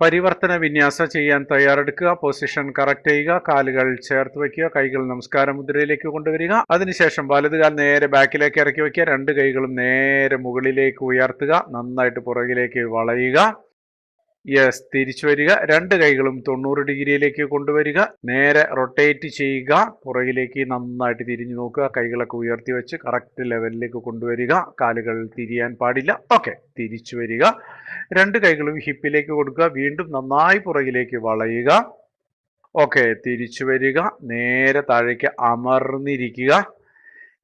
പരിവർത്തന വിന്യാസം ചെയ്യാൻ തയ്യാറെടുക്കുക. പൊസിഷൻ കറക്റ്റ് ചെയ്യുക. കാലുകൾ ചേർത്ത് വയ്ക്കുക. കൈകൾ നമസ്കാര മുദ്രയിലേക്ക് കൊണ്ടുവരിക. അതിനുശേഷം വലതുകാൽ നേരെ ബാക്കിലേക്ക് ഇറക്കി വയ്ക്കുക. രണ്ട് കൈകളും നേരെ മുകളിലേക്ക് ഉയർത്തുക. നന്നായിട്ട് പുറകിലേക്ക് വളയുക. യെസ്, തിരിച്ചു വരിക. രണ്ട് കൈകളും 90 ഡിഗ്രിയിലേക്ക് കൊണ്ടുവരിക. നേരെ റൊട്ടേറ്റ് ചെയ്യുക. പുറകിലേക്ക് നന്നായിട്ട് തിരിഞ്ഞു നോക്കുക. കൈകളൊക്കെ ഉയർത്തി വെച്ച് കറക്റ്റ് ലെവലിലേക്ക് കൊണ്ടുവരിക. കാലുകൾ തിരിയാൻ പാടില്ല. ഓക്കെ, തിരിച്ചു വരിക. രണ്ട് കൈകളും ഹിപ്പിലേക്ക് കൊടുക്കുക. വീണ്ടും നന്നായി പുറകിലേക്ക് വളയുക. ഓക്കെ, തിരിച്ചു വരിക. നേരെ താഴേക്ക് അമർന്നിരിക്കുക.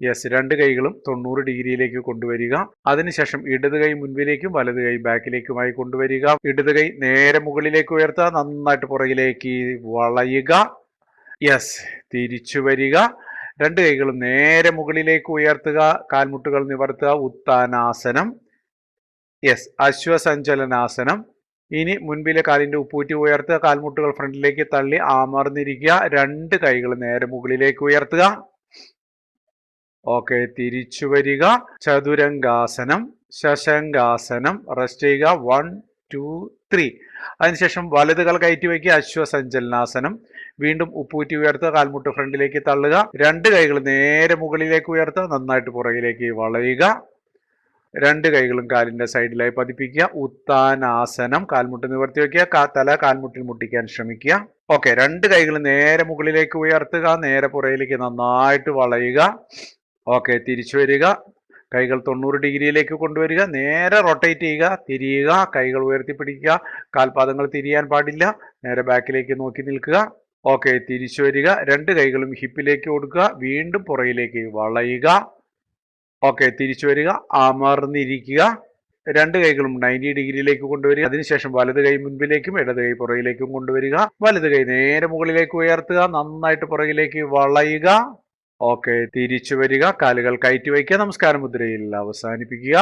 യെസ്, രണ്ട് കൈകളും 90 ഡിഗ്രിയിലേക്ക് കൊണ്ടുവരിക. അതിനുശേഷം ഇടത് കൈ മുൻപിലേക്കും വലത് കൈ ബാക്കിലേക്കുമായി കൊണ്ടുവരിക. ഇടത് കൈ നേരെ മുകളിലേക്ക് ഉയർത്തുക. നന്നായിട്ട് പുറകിലേക്ക് വളയുക. യെസ്, തിരിച്ചു വരിക. രണ്ട് കൈകളും നേരെ മുകളിലേക്ക് ഉയർത്തുക. കാൽമുട്ടുകൾ നിവർത്തുക. ഉത്താനാസനം. യെസ്, അശ്വസഞ്ചലനാസനം. ഇനി മുൻപിലെ കാലിന്റെ ഉപ്പൂറ്റി ഉയർത്തുക. കാൽമുട്ടുകൾ ഫ്രണ്ടിലേക്ക് തള്ളി അമർന്നിരിക്കുക. രണ്ട് കൈകൾ നേരെ മുകളിലേക്ക് ഉയർത്തുക. ഓക്കെ, തിരിച്ചു വരിക. ചതുരംഗാസനം, ശശങ്കാസനം. റെസ്റ്റ് ചെയ്യുക. 1 2 3. അതിനുശേഷം വലതുകൾ കയറ്റി വയ്ക്കുക. അശ്വസഞ്ചലനാസനം. വീണ്ടും ഉപ്പൂറ്റി ഉയർത്തുക. കാൽമുട്ട് ഫ്രണ്ടിലേക്ക് തള്ളുക. രണ്ട് കൈകൾ നേരെ മുകളിലേക്ക് ഉയർത്തുക. നന്നായിട്ട് പുറകിലേക്ക് വളയുക. രണ്ട് കൈകളും കാലിന്റെ സൈഡിലായി പതിപ്പിക്കുക. ഉത്താനാസനം. കാൽമുട്ട് നിവർത്തി വയ്ക്കുക. തല കാൽമുട്ടിൽ മുട്ടിക്കാൻ ശ്രമിക്കുക. ഓക്കെ, രണ്ട് കൈകൾ നേരെ മുകളിലേക്ക് ഉയർത്തുക. നേരെ പുറകിലേക്ക് നന്നായിട്ട് വളയുക. ഓക്കെ, തിരിച്ചു വരിക. കൈകൾ 90 ഡിഗ്രിയിലേക്ക് കൊണ്ടുവരിക. നേരെ റൊട്ടേറ്റ് ചെയ്യുക. തിരിയുക. കൈകൾ ഉയർത്തിപ്പിടിക്കുക. കാൽപാദങ്ങൾ തിരിയാൻ പാടില്ല. നേരെ ബാക്കിലേക്ക് നോക്കി നിൽക്കുക. ഓക്കെ, തിരിച്ചു വരിക. രണ്ട് കൈകളും ഹിപ്പിലേക്ക് കൊടുക്കുക. വീണ്ടും പുറകിലേക്ക് വളയുക. ഓക്കെ, തിരിച്ചു വരിക. അമർന്നിരിക്കുക. രണ്ട് കൈകളും 90 ഡിഗ്രിയിലേക്ക് കൊണ്ടുവരിക. അതിനുശേഷം വലത് കൈ മുൻപിലേക്കും ഇടത് കൈ പുറകിലേക്കും കൊണ്ടുവരിക. വലത് കൈ നേരെ മുകളിലേക്ക് ഉയർത്തുക. നന്നായിട്ട് പുറകിലേക്ക് വളയുക. ഓക്കെ, തിരിച്ചു വരിക. കാലുകൾ കയറ്റി വയ്ക്കുക. നമസ്കാര മുദ്രയിൽ അവസാനിപ്പിക്കുക.